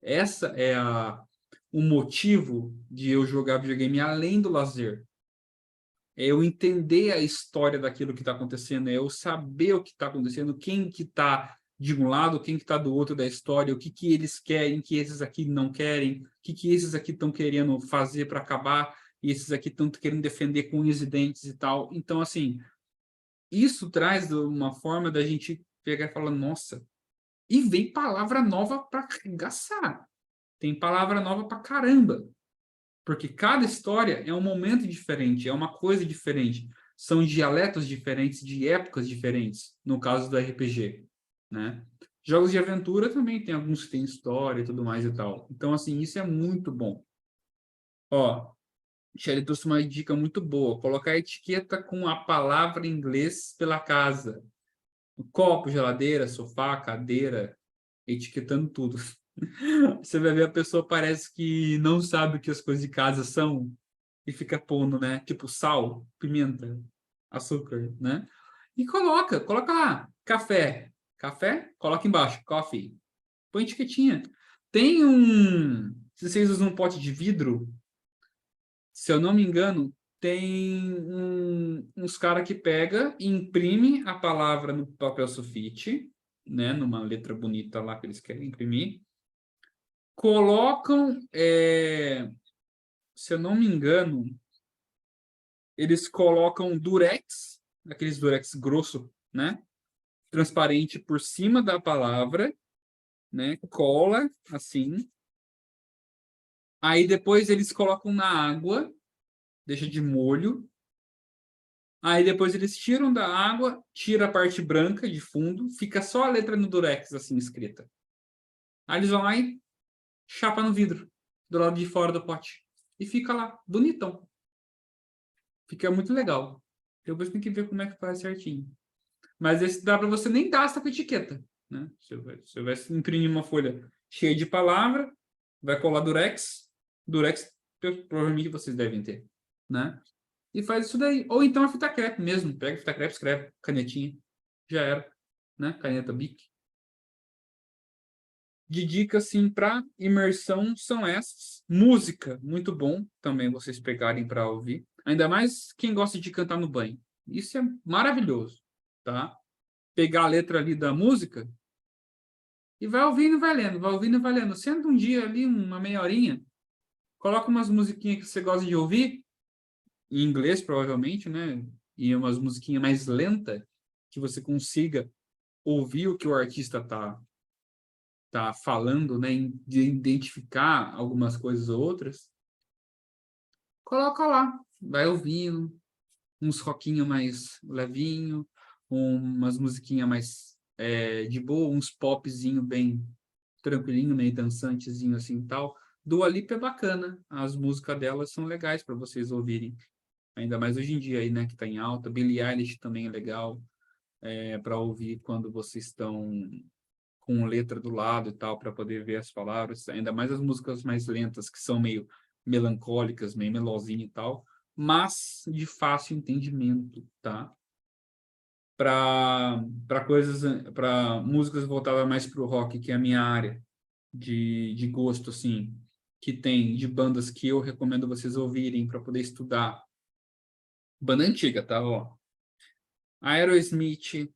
Essa é o motivo de eu jogar videogame além do lazer. É eu entender a história daquilo que está acontecendo, é eu saber o que está acontecendo, quem que está de um lado, quem que está do outro da história, o que que eles querem, que esses aqui não querem, o que que esses aqui estão querendo fazer para acabar, e esses aqui estão querendo defender com unhas e dentes e tal. Então, assim, isso traz uma forma da gente pegar e falar, nossa, e vem palavra nova para arregaçar. Tem palavra nova para caramba. Porque cada história é um momento diferente, é uma coisa diferente. São dialetos diferentes, de épocas diferentes, no caso do RPG, né? Jogos de aventura também tem alguns que têm história e tudo mais e tal. Então, assim, isso é muito bom. Ó, Shelly trouxe uma dica muito boa. Colocar a etiqueta com a palavra em inglês pela casa. Copo, geladeira, sofá, cadeira, etiquetando tudo. Você vai ver, a pessoa parece que não sabe o que as coisas de casa são e fica pondo, né? Tipo sal, pimenta, açúcar, né? E coloca lá, café. Café? Coloca embaixo, coffee. Põe etiquetinha. Tem se vocês usam um pote de vidro, se eu não me engano, tem uns cara que pega e imprime a palavra no papel sulfite, né? Numa letra bonita lá que eles querem imprimir. Colocam, se eu não me engano, eles colocam durex, aqueles durex grosso, né? Transparente por cima da palavra, né? Cola, assim. Aí depois eles colocam na água, deixa de molho. Aí depois eles tiram da água, tira a parte branca de fundo, fica só a letra no durex, assim, escrita. Aí eles vão lá e chapa no vidro, do lado de fora do pote. E fica lá, bonitão. Fica muito legal. Depois tem que ver como é que faz certinho. Mas esse dá para você nem gasta com etiqueta, né? Você vai imprimir uma folha cheia de palavra, vai colar durex provavelmente vocês devem ter, né? E faz isso daí. Ou então a fita crepe mesmo. Pega a fita crepe, escreve, canetinha. Já era, né? Caneta Bic. De dicas, assim, para imersão são essas. Música, muito bom também vocês pegarem para ouvir. Ainda mais quem gosta de cantar no banho. Isso é maravilhoso, tá? Pegar a letra ali da música e vai ouvindo e vai lendo, vai ouvindo e vai lendo. Senta um dia ali, uma meia horinha, coloca umas musiquinhas que você gosta de ouvir, em inglês provavelmente, né? E umas musiquinhas mais lentas, que você consiga ouvir o que o artista tá falando, né? De identificar algumas coisas ou outras. Coloca lá, vai ouvindo, uns rockinho mais levinho, umas musiquinhas mais de boa, uns popzinho bem tranquilinho, meio dançantezinho assim e tal. Dua Lipa é bacana, as músicas dela são legais para vocês ouvirem, ainda mais hoje em dia aí, né, que tá em alta. Billie Eilish também é legal para ouvir quando vocês estão com letra do lado e tal, para poder ver as palavras, ainda mais as músicas mais lentas, que são meio melancólicas, meio melosinha e tal, mas de fácil entendimento, tá? Para coisas, para músicas voltadas mais para o rock, que é a minha área de gosto, assim, que tem de bandas que eu recomendo vocês ouvirem para poder estudar. Banda antiga, tá? Ó. Aerosmith,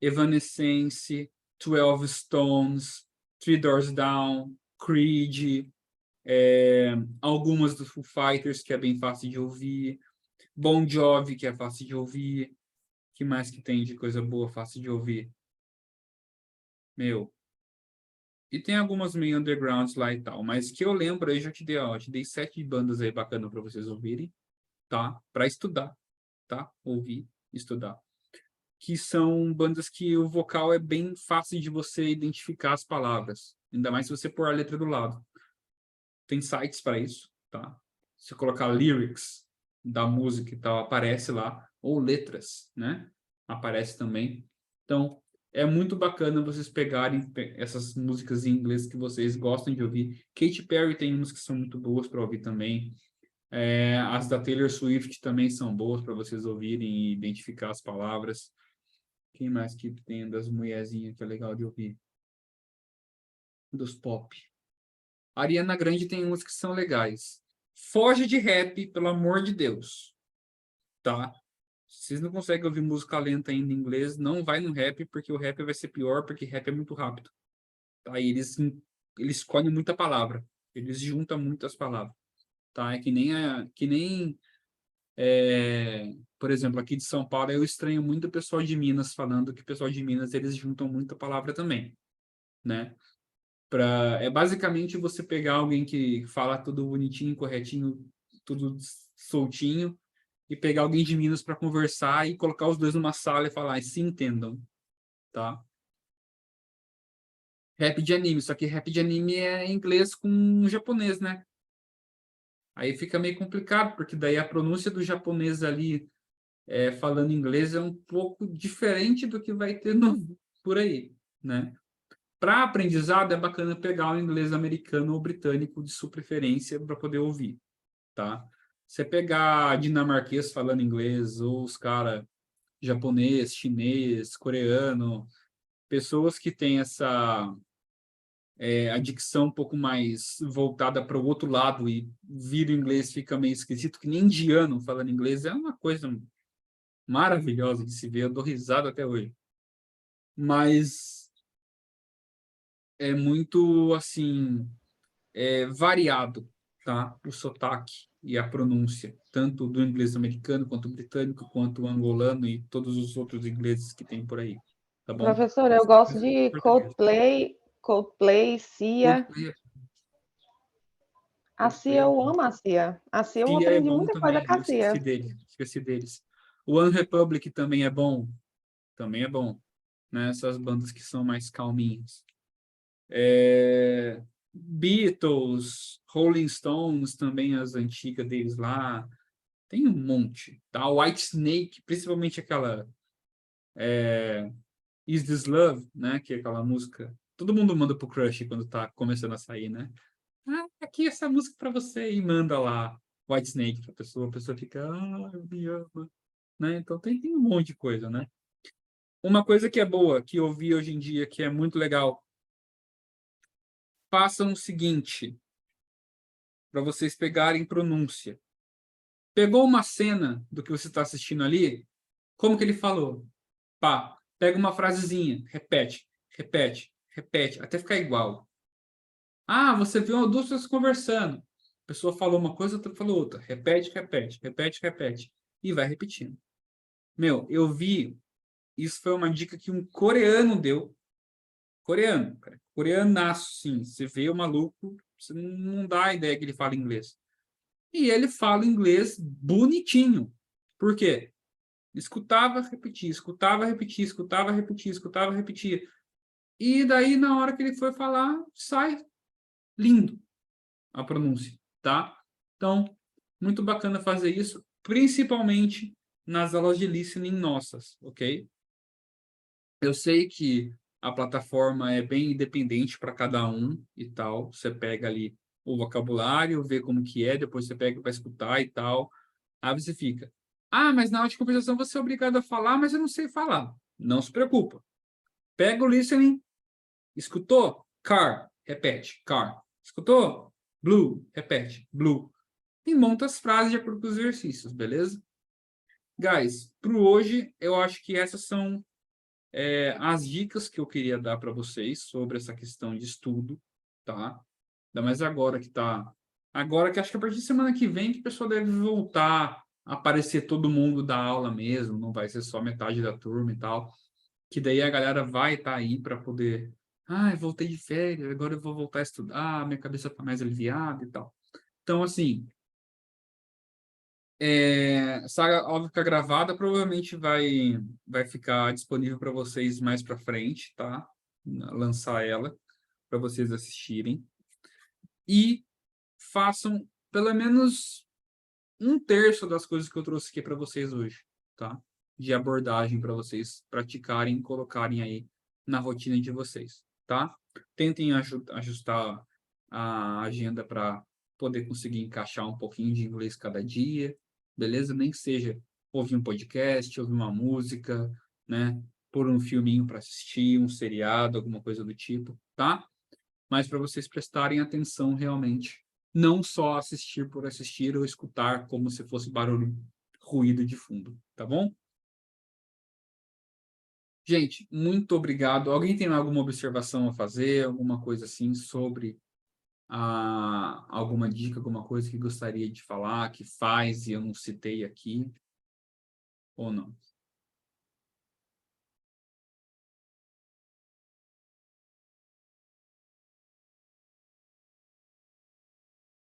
Evanescence, 12 Stones, Three Doors Down, Creed, algumas do Foo Fighters, que é bem fácil de ouvir, Bon Jovi, que é fácil de ouvir, que mais que tem de coisa boa, fácil de ouvir? Meu, e tem algumas meio undergrounds lá e tal, mas que eu lembro, aí já te dei, ó, te dei 7 bandas aí bacana para vocês ouvirem, tá? Para estudar, tá? Ouvir, estudar. que são bandas que o vocal é bem fácil de você identificar as palavras, ainda mais se você pôr a letra do lado. Tem sites para isso, tá? Se colocar lyrics da música e tal, aparece lá, ou letras, né? Aparece também. Então, é muito bacana vocês pegarem essas músicas em inglês que vocês gostam de ouvir. Katy Perry tem umas que são muito boas para ouvir também. As da Taylor Swift também são boas para vocês ouvirem e identificar as palavras. Quem mais que tem das mulherzinhas que é legal de ouvir? Dos pop. A Ariana Grande tem umas que são legais. Foge de rap, pelo amor de Deus. Tá? Se vocês não conseguem ouvir música lenta ainda em inglês, não vai no rap, porque o rap vai ser pior, porque rap é muito rápido. Tá? E eles escolhem muita palavra. Eles juntam muitas palavras. Tá? É que nem por exemplo, aqui de São Paulo, eu estranho muito o pessoal de Minas falando que o pessoal de Minas, eles juntam muita palavra também, né? É basicamente você pegar alguém que fala tudo bonitinho, corretinho, tudo soltinho, e pegar alguém de Minas para conversar e colocar os dois numa sala e falar, e se entendam, tá? Rap de anime, só que rap de anime é inglês com japonês, né? Aí fica meio complicado, porque daí a pronúncia do japonês ali falando inglês é um pouco diferente do que vai ter por aí, né? Para aprendizado é bacana pegar o inglês americano ou britânico de sua preferência para poder ouvir, tá? Você pegar dinamarquês falando inglês ou os cara japonês, chinês, coreano, pessoas que têm essa a dicção um pouco mais voltada para o outro lado e vira o inglês fica meio esquisito, que nem indiano falando inglês é uma coisa maravilhosa de se ver, eu dou risada até hoje. Mas é muito, assim, variado, tá? O sotaque e a pronúncia, tanto do inglês americano, quanto o britânico, quanto o angolano e todos os outros ingleses que tem por aí, tá bom? Professor, eu gosto de Coldplay, Cia. Coldplay, A Cia, eu amo a Cia. A Cia eu Cia é aprendi bom muita coisa também, com a eu Cia. esqueci deles. O One Republic também é bom, né? Essas bandas que são mais calminhas. Beatles, Rolling Stones, também as antigas deles lá. Tem um monte, tá? White Snake, principalmente aquela Is This Love, né? Que é aquela música. Todo mundo manda pro crush quando tá começando a sair, né? Aqui essa música pra você e manda lá White Snake pra pessoa, a pessoa fica, me ama, né? Então tem um monte de coisa, né? Uma coisa que é boa, que eu vi hoje em dia, que é muito legal, façam o seguinte, para vocês pegarem pronúncia. Pegou uma cena do que você está assistindo ali, como que ele falou? Pá, pega uma frasezinha, repete, repete, repete, até ficar igual. Você viu duas pessoas conversando. A pessoa falou uma coisa, outra falou outra. Repete, repete, repete, repete. E vai repetindo. Meu, eu vi, isso foi uma dica que um coreano deu. Coreano, cara. Coreanaço, sim. Você vê o maluco, você não dá a ideia que ele fala inglês. E ele fala inglês bonitinho. Por quê? Escutava, repetia, escutava, repetia, escutava, repetia, escutava, repetia. E daí, na hora que ele foi falar, sai lindo a pronúncia, tá? Então, muito bacana fazer isso, principalmente nas aulas de listening nossas, ok? Eu sei que a plataforma é bem independente para cada um e tal. Você pega ali o vocabulário, vê como que é, depois você pega para escutar e tal. Aí você fica, mas na aula de conversação você é obrigado a falar, mas eu não sei falar. Não se preocupa. Pega o listening, escutou? Car, repete, car. Escutou? Blue, repete, blue. E monta as frases de acordo com os exercícios, beleza? Guys, para hoje, eu acho que essas são as dicas que eu queria dar para vocês sobre essa questão de estudo, tá? Ainda mais agora que tá... Agora que acho que a partir de semana que vem que o pessoal deve voltar a aparecer todo mundo da aula mesmo, não vai ser só metade da turma e tal, que daí a galera vai estar aí para poder... voltei de férias, agora eu vou voltar a estudar, minha cabeça tá mais aliviada e tal. Então, assim, Essa aula vai ficar gravada, provavelmente vai ficar disponível para vocês mais para frente, tá? Lançar ela para vocês assistirem. E façam pelo menos 1/3 das coisas que eu trouxe aqui para vocês hoje, tá? De abordagem para vocês praticarem e colocarem aí na rotina de vocês, tá? Tentem ajustar a agenda para poder conseguir encaixar um pouquinho de inglês cada dia, beleza? Nem que seja ouvir um podcast, ouvir uma música, né? Pôr um filminho para assistir, um seriado, alguma coisa do tipo, tá? Mas para vocês prestarem atenção realmente, não só assistir por assistir ou escutar como se fosse barulho, ruído de fundo, tá bom? Gente, muito obrigado. Alguém tem alguma observação a fazer, alguma coisa assim sobre alguma dica, alguma coisa que gostaria de falar, que faz e eu não citei aqui, ou não?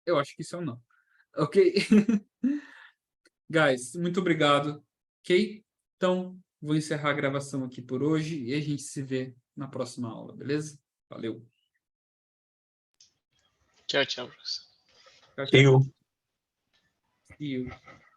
Eu acho que isso é um não. Ok? Guys, muito obrigado. Ok? Então, vou encerrar a gravação aqui por hoje e a gente se vê na próxima aula, beleza? Valeu. Tchau, tchau, professor. Tchau, See tchau. you. See you.